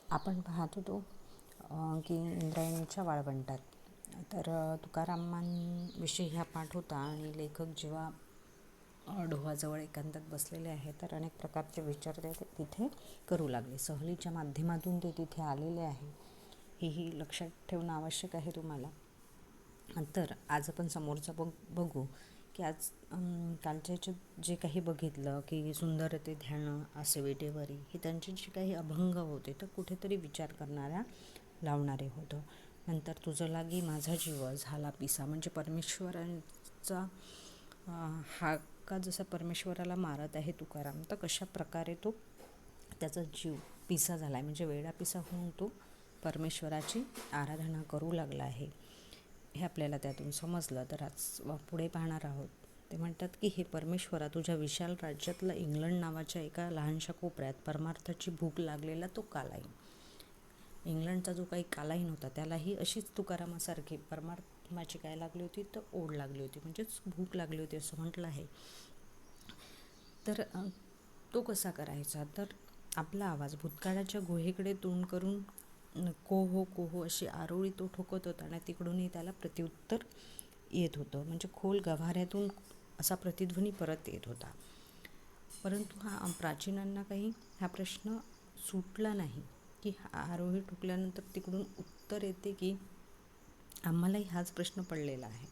आपण पाहत होतो की इंद्रायणीच्या वाळवंटात तर तुकारामांविषयी हा पाठ होता. आणि लेखक जेव्हा डोहाजवळ एकांतात बसलेले आहेत तर अनेक प्रकारचे विचार ते तिथे करू लागले. सहलीच्या माध्यमातून ते तिथे आलेले आहे, हेही लक्षात ठेवणं आवश्यक आहे तुम्हाला. तर आज आपण समोरचा बघू की आज कालच्या याच्यात जे काही बघितलं की सुंदर ते ध्यान असे वेटेवरी, हे त्यांचे जे काही अभंग होते तर कुठेतरी विचार करणाऱ्या लावणारे होतं. नंतर तुझं लागी माझा जीव झाला पिसा, म्हणजे परमेश्वरांचा हा जसा परमेश्वराला मारत आहे तुकाराम, तर कशा प्रकारे तो त्याचा जीव पिसा झाला आहे, म्हणजे वेडा पिसा होऊन तो परमेश्वराची आराधना करू लागला आहे, हे आपल्याला त्यातून समजलं. तर आज पुढे पाहणार आहोत. ते म्हणतात की हे परमेश्वरा, तुझ्या विशाल राज्यातला इंग्लंड नावाच्या एका लहानशा कोपऱ्यात परमार्थाची भूक लागलेला तो कालाईन. इंग्लंडचा जो काही कालाईन होता त्यालाही अशीच तुकारामासारखी परमात्म्याची काय लागली होती, तर ओढ लागली होती, म्हणजेच भूक लागली होती असं म्हटलं आहे. तर तो कसा करायचा, तर आपला आवाज भूतकाळाच्या गुहेकडे तोंड करून कोहो कोहो अशी आरोळी तो ठोकत होता आणि तिकडूनही त्याला प्रत्युत्तर येत होतं, म्हणजे खोल गव्हाऱ्यातून असा प्रतिध्वनी परत येत होता. परंतु प्राचीनांना काही हा प्रश्न सुटला नाही की आरोही ठोकल्यानंतर तिकडून उत्तर येते की आम्हालाही हाच प्रश्न पडलेला आहे,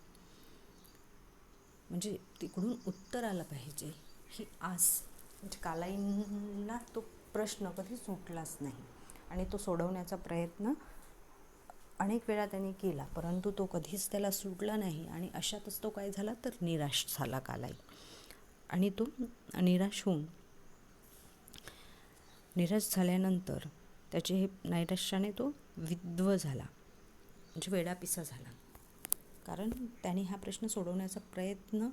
म्हणजे तिकडून उत्तर आलं पाहिजे ही आस. म्हणजे कालाईनला तो प्रश्न कधी सुटलाच नाही आणि तो सोडवण्याचा प्रयत्न अनेक वेळा त्यांनी केला, परंतु तो कधीच त्याला सुटला नाही. आणि अशातच तो काय झाला, तर निराश झाला कालाई. आणि तो निराश झाल्यानंतर त्याचे हे नैराश्याने तो विद्व झाला, म्हणजे वेडापिसा झाला. कारण त्याने हा प्रश्न सोडवण्याचा प्रयत्न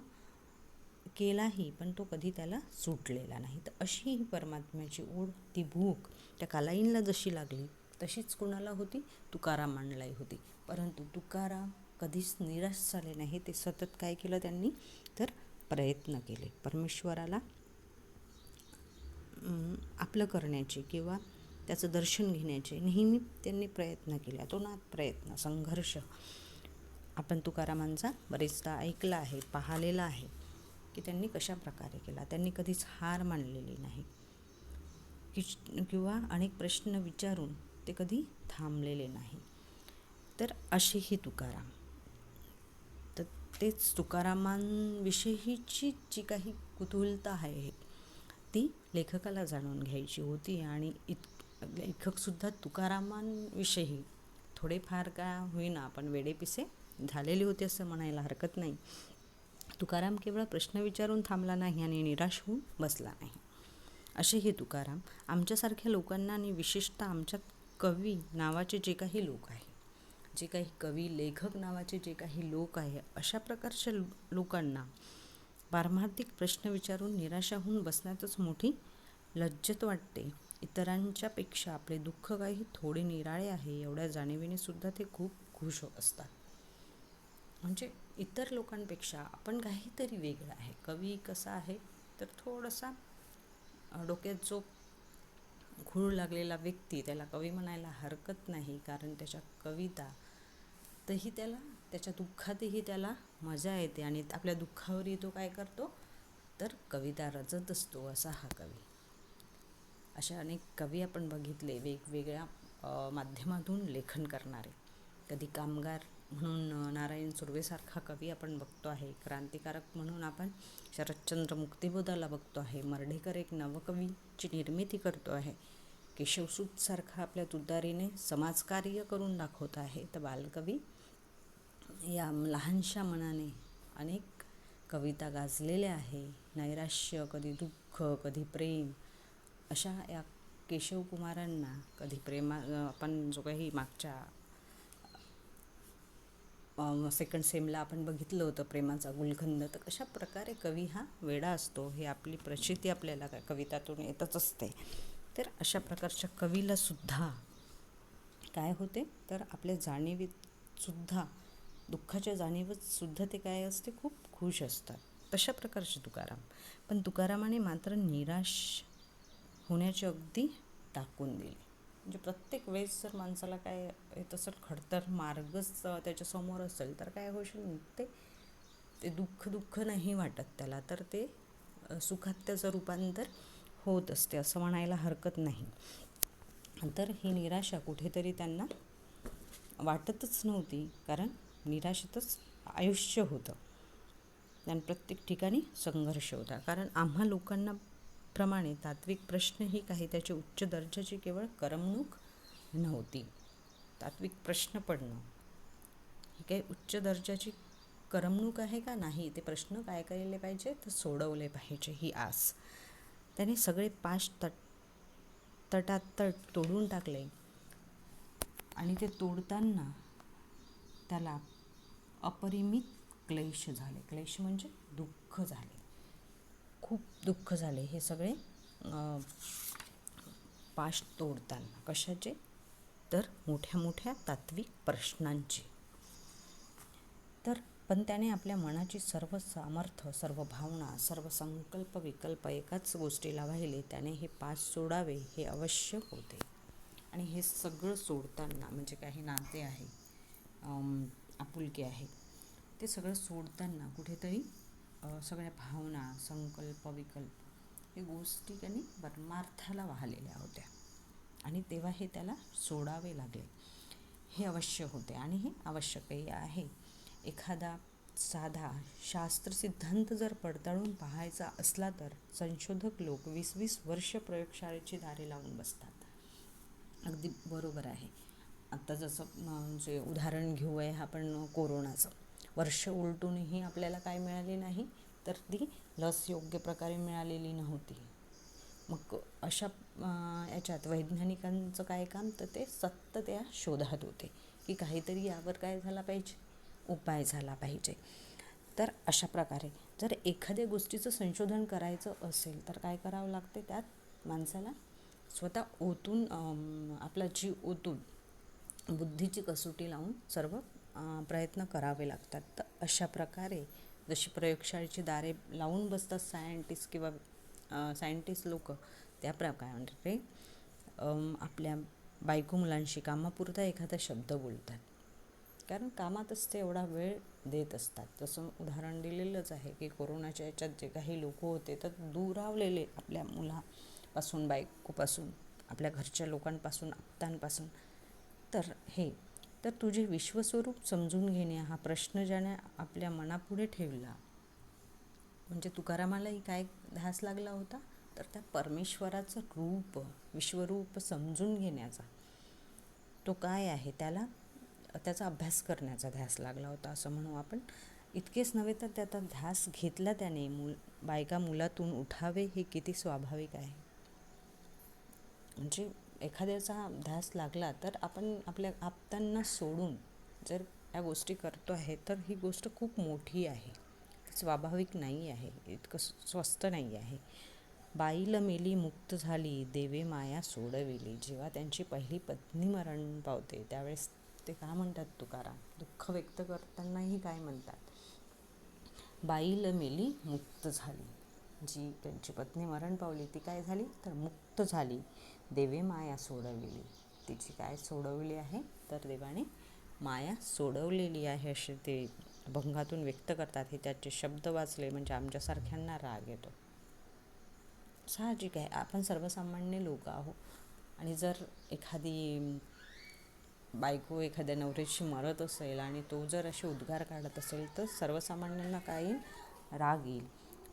केलाही, पण तो कधी त्याला सुटलेला नाही. तर अशी ही परमात्म्याची ओढ, ती भूक त्या कालाईनला जशी लागली तशीच कोणाला होती, तुकारामांनाही होती. परंतु तुकाराम कधीच निराश झाले नाही. ते सतत काय केलं त्यांनी, तर प्रयत्न केले परमेश्वराला आपलं करण्याचे किंवा त्याचं दर्शन घेण्याचे नेहमी त्यांनी प्रयत्न केले. अतोनात प्रयत्न, संघर्ष आपण तुकारामांचा बरेचदा ऐकला आहे, पाहिलेला आहे की त्यांनी कशा प्रकारे केला. त्यांनी कधीच हार मानलेली नाही किंवा अनेक प्रश्न विचारून ते कधी थांबलेले नाही. तर असेही तुकाराम. तर तेच तुकारामांविषयीची जी काही कुतूहलता आहे ती लेखकाला जाणून घ्यायची होती. आणि लेखकसुद्धा तुकारामांविषयी थोडेफार का होईना पण वेडेपिसे झालेले होते असं म्हणायला हरकत नाही. तुकाराम केवळ प्रश्न विचारून थांबला नाही आणि निराश होऊन बसला नाही. असे हे तुकाराम आमच्यासारख्या लोकांना आणि विशेषतः आमच्यात कवी नावाचे जे काही लोक आहे, जे काही कवी लेखक नावाचे जे काही लोक आहे, अशा प्रकारच्या लोकांना पारमार्थिक प्रश्न विचारून निराशा होऊन बसण्यातच मोठी लज्जत वाटते. इतरांच्या पेक्षा आपले दुःख काही थोडे निराळे आहे एवढ्या जाणीवेने सुद्धा ते खूप खुश होत असतात. म्हणजे इतर लोकांपेक्षा आपण काहीतरी वेगळं आहे. कवी कसा आहे, तर थोडासा डोक्यात जो खूळ लागलेला व्यक्ती, त्याला कवी म्हणायला हरकत नाही. कारण त्याच्या कविता तही त्याला त्याच्या दुःखातही त्याला मजा येते आणि आपल्या दुःखावरही तो काय करतो, तर कविता रचत असतो. असा हा कवी. अशा अनेक कवी आपण बघितले, वेगवेगळ्या माध्यमातून लेखन करणारे. कधी कामगार म्हणून नारायण सुर्वेसारखा कवी आपण बघतो आहे. क्रांतिकारक म्हणून आपण शरदचंद्र मुक्तिबोधाला बघतो आहे. मर्ढेकर एक नवकवीची निर्मिती करतो आहे. केशवसूतसारखा आपल्या तुतारीने समाजकार्य करून दाखवत आहे. तर बालकवी या लहानशा मनाने अनेक कविता गाजलेल्या आहे. नैराश्य, कधी दुःख, कधी प्रेम, अशा या केशवकुमारांना कधी आपण जो काही मागच्या सेकंड सेमला आपण बघितलं होतं प्रेमाचा गुलखंद, तर कशा प्रकारे कवी हा वेडा असतो हे आपली प्रचिती आपल्याला कवितातून येतच असते. तर अशा प्रकारच्या कवीला सुद्धा काय होते, तर आपल्या जाणीवीत सुद्धा, दुःखाच्या जाणीवीत सुद्धा ते काय असते, खूप खुश असतात. तशा प्रकारचे तुकाराम. पण तुकारामाने मात्र निराश होण्याचे अगदी टाकून दिले. म्हणजे प्रत्येक वेळेस जर माणसाला काय येत असेल खडतर मार्गच त्याच्यासमोर असेल तर काय होईल, ते ते दुःख नाही वाटत त्याला, तर ते सुखात त्याचं रूपांतर होत असते असं म्हणायला हरकत नाही. तर ही निराशा कुठेतरी त्यांना वाटतच नव्हती, कारण निराशेतच आयुष्य होतं आणि प्रत्येक ठिकाणी संघर्ष होता. कारण आम्हा लोकांना प्रमाणे तात्विक प्रश्नही काही त्याची उच्च दर्जाची केवळ करमणूक नव्हती. तात्विक प्रश्न पडणं ही काही उच्च दर्जाची करमणूक आहे का? नाही. ते प्रश्न काय केले पाहिजे, तर सोडवले पाहिजे ही आस. त्याने सगळे पाश तटातट तोडून टाकले आणि ते तोडताना त्याला अपरिमित क्लेश झाले. क्लेश म्हणजे दुःख झाले, खूप दुःख झाले हे सगळे पाश तोडताना. कशाचे? तर मोठ्या मोठ्या तात्विक प्रश्नांचे. तर पण त्याने आपल्या मनाची सर्व सामर्थ्य, सर्व भावना, सर्व संकल्प विकल्प एकाच गोष्टीला वाहिले. त्याने हे पाश सोडावे हे अवश्य होते. आणि हे सगळं सोडताना म्हणजे काही नाते आहे, आपुलकी आहे, ते सगळं सोडताना कुठेतरी सगळ्या भावना, संकल्प विकल्प हे गोष्टी त्यांनी परमार्थाला वाहलेल्या होत्या आणि तेव्हा हे त्याला सोडावे लागले. हे अवश्य होते आणि हे आवश्यकही आहे. एखादा साधा शास्त्रसिद्धांत जर पडताळून पाहायचा असला तर संशोधक लोक 20-20 वर्ष प्रयोगशाळेची दारे लावून बसतात. अगदी बरोबर आहे. आत्ता जसं म्हणजे उदाहरण घेऊया आपण कोरोनाचं. वर्ष उलटूनही आपल्याला काय मिळाले नाही, तर ती लस योग्य प्रकारे मिळालेली नव्हती. मग अशा याच्यात वैज्ञानिकांचं काय काम, तर ते सतत त्या शोधात होते की काहीतरी यावर काय झाला पाहिजे, उपाय झाला पाहिजे. तर अशा प्रकारे जर एखाद्या गोष्टीचं संशोधन करायचं असेल तर काय करावं लागते, त्यात माणसाला स्वतः ओतून आपला जीव ओतून बुद्धीची कसोटी लावून सर्व प्रयत्न करावे लागतात. तर अशा प्रकारे जशी प्रयोगशाळेची दारे लावून बसतात सायंटिस्ट किंवा सायंटिस्ट लोक, त्या प्रकारे आपल्या बायको मुलांशी कामापुरता एखादा शब्द बोलतात, कारण कामातच ते एवढा वेळ देत असतात. जसं उदाहरण दिलेलंच आहे की कोरोनाच्या याच्यात जे काही लोक होते तर दुरावलेले आपल्या मुलापासून, बायकोपासून, आपल्या घरच्या लोकांपासून, आप्तांपासून. तर तुझे विश्वस्वरूप समजून घेणे हा प्रश्न ज्याने आपल्या मनापुढे ठेवला, म्हणजे तुकारामालाही काय ध्यास लागला होता, तर त्या परमेश्वराचं रूप, विश्वरूप समजून घेण्याचा, तो काय आहे त्याचा अभ्यास करण्याचा ध्यास लागला होता असं म्हणू आपण. इतकेच नव्हे तर त्याचा ध्यास घेतला त्याने. बायका मुलातून उठावे हे किती स्वाभाविक आहे. म्हणजे एखाद्याचा ध्यास लागला तर आपण आपल्या आप्तांना सोडून जर या गोष्टी करतो आहे तर ही गोष्ट खूप मोठी आहे, स्वाभाविक नाही आहे, इतकं स्वस्त नाही आहे. बाईल मेली मुक्त झाली, देवे माया सोडविली. जेव्हा त्यांची पहिली पत्नी मरण पावते त्यावेळेस ते काय म्हणतात तुकाराम, दुःख व्यक्त करतानाही काय म्हणतात, बाईल मेली मुक्त झाली. जी त्यांची पत्नी मरण पावली ती काय झाली, तर मुक्त झाली. देवे माया सोडविली. तिची काय सोडवली आहे, तर देवाने माया सोडवलेली आहे असे ते अभंगातून व्यक्त करतात. हे त्याचे शब्द वाचले म्हणजे आमच्यासारख्यांना राग येतो. साहजिक आहे, आपण सर्वसामान्य लोक आहोत आणि जर एखादी बायको एखाद्या नवऱ्याशी मरत असेल आणि तो जर असे उद्गार काढत असेल तर सर्वसामान्यांना काय येईल, राग येईल.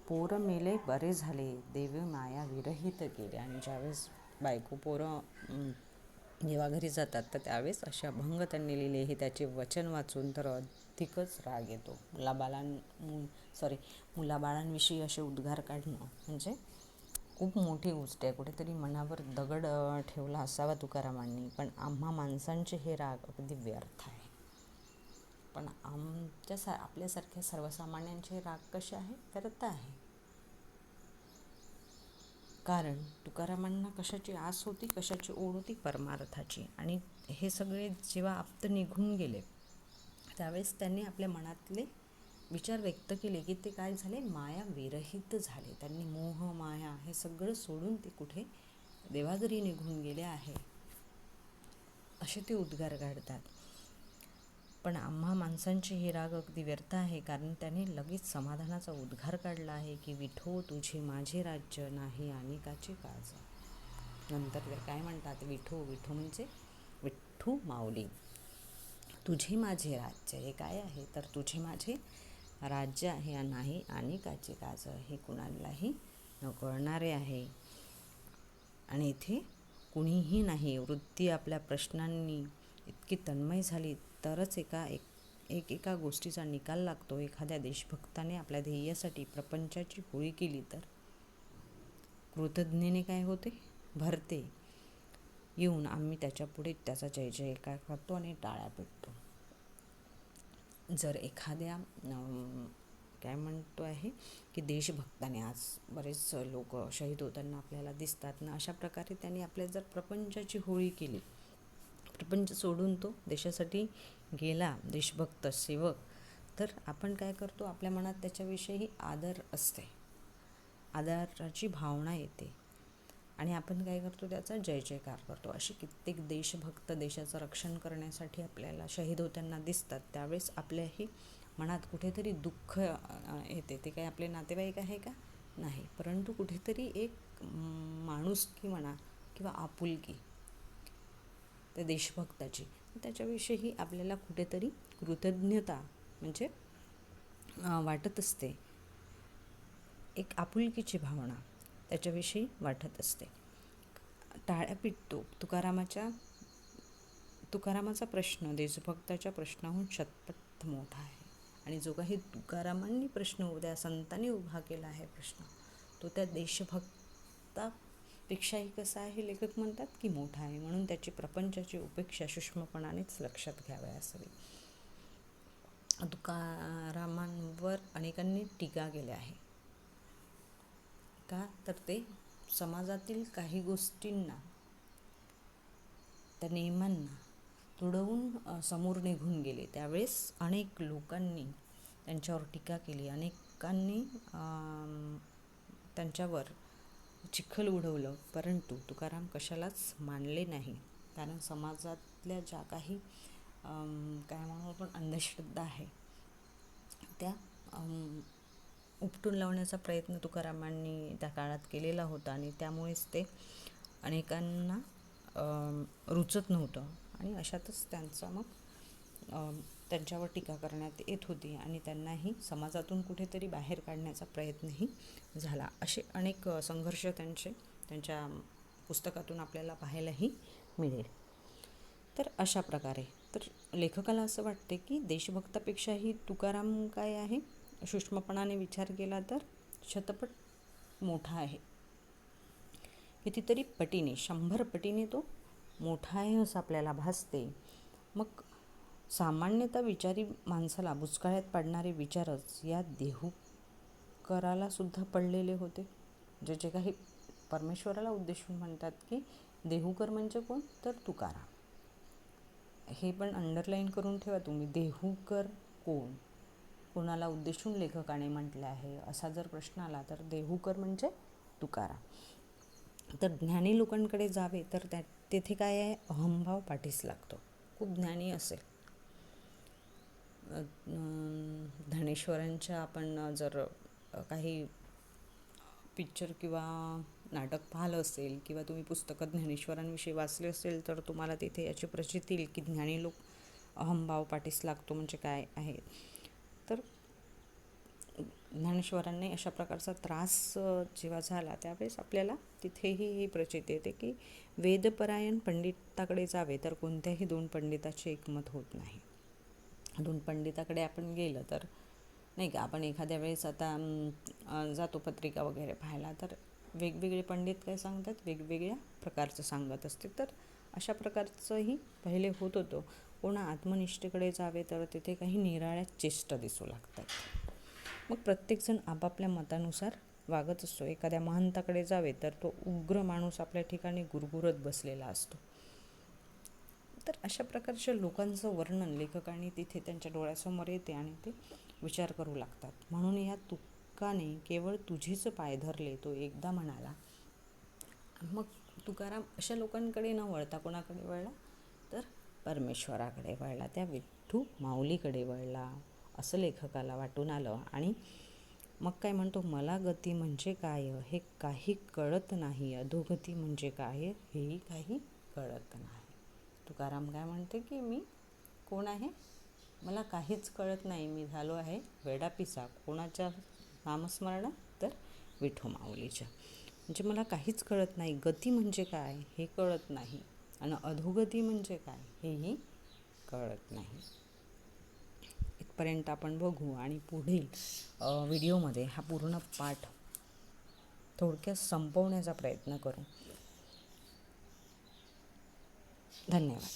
पोरं मेले बरे झाले, देव माया विरहित केले. आणि ज्यावेळेस बायको पोरं जेव्हा घरी जातात तर त्यावेळेस असे अभंग त्यांनी लिहिले. हे त्याचे वचन वाचून तर अधिकच राग येतो. मुलाबाळांविषयी असे उद्गार काढणं म्हणजे खूप मोठी गोष्ट आहे. कुठेतरी मनावर दगड ठेवला असावा तुकारामांनी. पण आम्हा माणसांचे हे राग अगदी व्यर्थ आहे. पण आपल्यासारख्या सर्वसामान्यांचे राग कसे आहे, व्यर्थ आहे. कारण तुकारामांना कशाची आस होती, कशाची ओढ होती, परमार्थाची. आणि हे सगळे जेव्हा आप्त निघून गेले त्यावेळेस त्यांनी आपल्या मनातले विचार व्यक्त केले की ते काय झाले, माया विरहित झाले. त्यांनी मोह माया हे सगळं सोडून ते कुठे देवाघरी निघून गेले आहे. असे ते उद्गार काढतात. पण आम्हा माणसांची ही राग अगदी व्यर्थ आहे, कारण त्याने लगेच समाधानाचा उद्गार काढला आहे की विठो तुझे माझे राज्य नाही अनेकाचे काज. नंतर ते काय म्हणतात, विठो विठो म्हणजे विठ्ठू माऊली, तुझे माझे राज्य. हे काय आहे तर तुझे माझे राज्य आहे, नाही अनेकाचे काज. हे कुणालाही न कळणारे आहे. आणि इथे कुणीही नाही. वृत्ती आपल्या प्रश्नांनी इतकी तन्मय झाली तरच एका गोष्टीचा निकाल लागतो. एखाद्या देशभक्ताने आपल्या ध्येयासाठी प्रपंचाची होळी केली तर कृतज्ञतेने काय होते, भरते. येऊन आम्ही त्याच्यापुढे त्याचा जय जयकार करतो आणि टाळ्या पेटतो. जर एखाद्या काय म्हणतो आहे की देशभक्ताने, आज बरेच लोक शहीद होताना आपल्याला दिसतात ना, अशा प्रकारे त्यांनी आपल्या जर प्रपंचाची होळी केली, प्रपंच सोडून तो देशासाठी गेला, देशभक्त सेवक, तर आपण काय करतो, आपल्या मनात त्याच्याविषयी आदर असते, आदराची भावना येते आणि आपण काय करतो, त्याचा जय जयकार करतो. असे कित्येक देशभक्त देशाचं रक्षण करण्यासाठी आपल्याला शहीद होताना दिसतात. त्यावेळेस आपल्याही मनात कुठेतरी दुःख येते. ते काही आपले नातेवाईक आहे का, नाही, परंतु कुठेतरी एक माणुसकी म्हणा किंवा आपुलकी त्या देशभक्ताची, त्याच्याविषयी आपल्याला कुठेतरी कृतज्ञता म्हणजे वाटत असते. एक आपुलकीची भावना त्याच्याविषयी वाटत असते. टाळ्या पिटतो. तुकारामाचा प्रश्न देशभक्ताच्या प्रश्नाहून शतपथ मोठा आहे. आणि जो काही तुकारामांनी प्रश्न त्या संतांनी उभा केला आहे प्रश्न, तो त्या देशभक्तापेक्षाही कसा आहे, लेखक म्हणतात की मोठा आहे. म्हणून त्याची प्रपंचाची उपेक्षा सूक्ष्मपणानेच लक्षात घ्यावयास हवी. तुकारामांवर अनेकांनी टीका केल्या आहे. का तर ते समाजातील काही गोष्टींना, त्या नियमांना तुडवून समोर निघून गेले. त्यावेळेस अनेक लोकांनी त्यांच्यावर टीका केली, अनेकांनी त्यांच्यावर चिखल उडवलं, परंतु तुकाराम कशालाच मानले नाही. कारण समाजातल्या ज्या काही काय म्हणू आपण अंधश्रद्धा आहे, त्या उपटून लावण्याचा प्रयत्न तुकारामांनी त्या काळात केलेला होता आणि त्यामुळेच ते अनेकांना रुचत नव्हतं आणि अशातच त्यांचा मग त्यांच्यावर टीका करण्यात येत होती आणि त्यांनाही समाजातून कुठेतरी बाहेर काढण्याचा प्रयत्नही झाला. असे अनेक संघर्ष त्यांच्या पुस्तकातून आपल्याला पाहायलाही मिळेल. तर अशा प्रकारे तर लेखकाला असं वाटते की देशभक्तापेक्षाही तुकाराम काय आहे, सूक्ष्मपणाने विचार केला तर शतपट मोठा आहे. कितीतरी पटीने, 100 पटीने तो मोठा आहे असं आपल्याला भासते. मग सामान्यतः विचारी माणसाला बुचकाळ्यात पाडणारे विचारच या देहूकराला सुद्धा पडलेले होते. जे काही परमेश्वराला उद्देशून म्हणतात की देहूकर म्हणजे कोण, तर तुकाराम. हे पण अंडरलाईन करून ठेवा तुम्ही, देहूकर कोण, कोणाला उद्देशून लेखकाने म्हटले आहे, असा जर प्रश्न आला तर देहूकर म्हणजे तुकाराम. तर ज्ञानी लोकांकडे जावे तर तेथे काय आहे, अहंभाव पाठीस लागतो. खूप ज्ञानी असेल, ज्ञानेश्वरांच्या आपण जर काही पिक्चर किंवा नाटक पाहिलं असेल किंवा तुम्ही पुस्तकं ज्ञानेश्वरांविषयी वाचले असेल तर तुम्हाला तिथे याची प्रचिती येईल की ज्ञानी लोक अहंभाव पाठीस लागतो म्हणजे काय आहे. तर ज्ञानेश्वरांनी अशा प्रकारचा त्रास जेव्हा झाला त्यावेळेस आपल्याला तिथेही ही प्रचिती येते की वेदपरायण पंडिताकडे जावे तर कोणत्याही 2 पंडिताचे एकमत होत नाही. 2 पंडिताकडे आपण गेलं तर नाही का, आपण एखाद्या वेळेस आता जातो पत्रिका वगैरे पाहायला, तर वेगवेगळे पंडित काय सांगतात, वेगवेगळ्या प्रकारचं सांगत असते. तर अशा प्रकारचंही पहिले होत होतं. कोणा आत्मनिष्ठेकडे जावे तर तिथे काही निराळ्या चेष्टा दिसू लागतात. मग प्रत्येकजण आपापल्या मतानुसार वागत असतो. एखाद्या महंताकडे जावे तर तो उग्र माणूस आपल्या ठिकाणी गुरगुरत बसलेला असतो. तर अशा प्रकारच्या लोकांचं वर्णन लेखकाने तिथे त्यांच्या डोळ्यासमोर येते आणि ते विचार करू लागतात. म्हणून या तुकाने केवळ तुझेच पाय धरले, तो एकदा म्हणाला. मग तुकाराम अशा लोकांकडे न वळता कोणाकडे वळला, तर परमेश्वराकडे वळला, त्या विठ्ठू माऊलीकडे वळला असं लेखकाला वाटून आलं. आणि मग काय म्हणतो, मला गती म्हणजे काय हे काही कळत नाही, अधोगती म्हणजे काय हेही काही कळत नाही. तुकाराम काय म्हणते की मी कोण आहे, मला काहीच कळत नाही, मी झालो आहे वेडापिसा. कोणाच्या नामस्मरणात, तर विठू माऊलीच्या. म्हणजे मला काहीच कळत नाही, गती म्हणजे काय हे कळत नाही, आणि अधोगती म्हणजे काय हेही कळत नाही. इथपर्यंत आपण बघू आणि पुढील व्हिडिओमध्ये हा पूर्ण पाठ थोडक्यात संपवण्याचा प्रयत्न करू. धन्यवाद.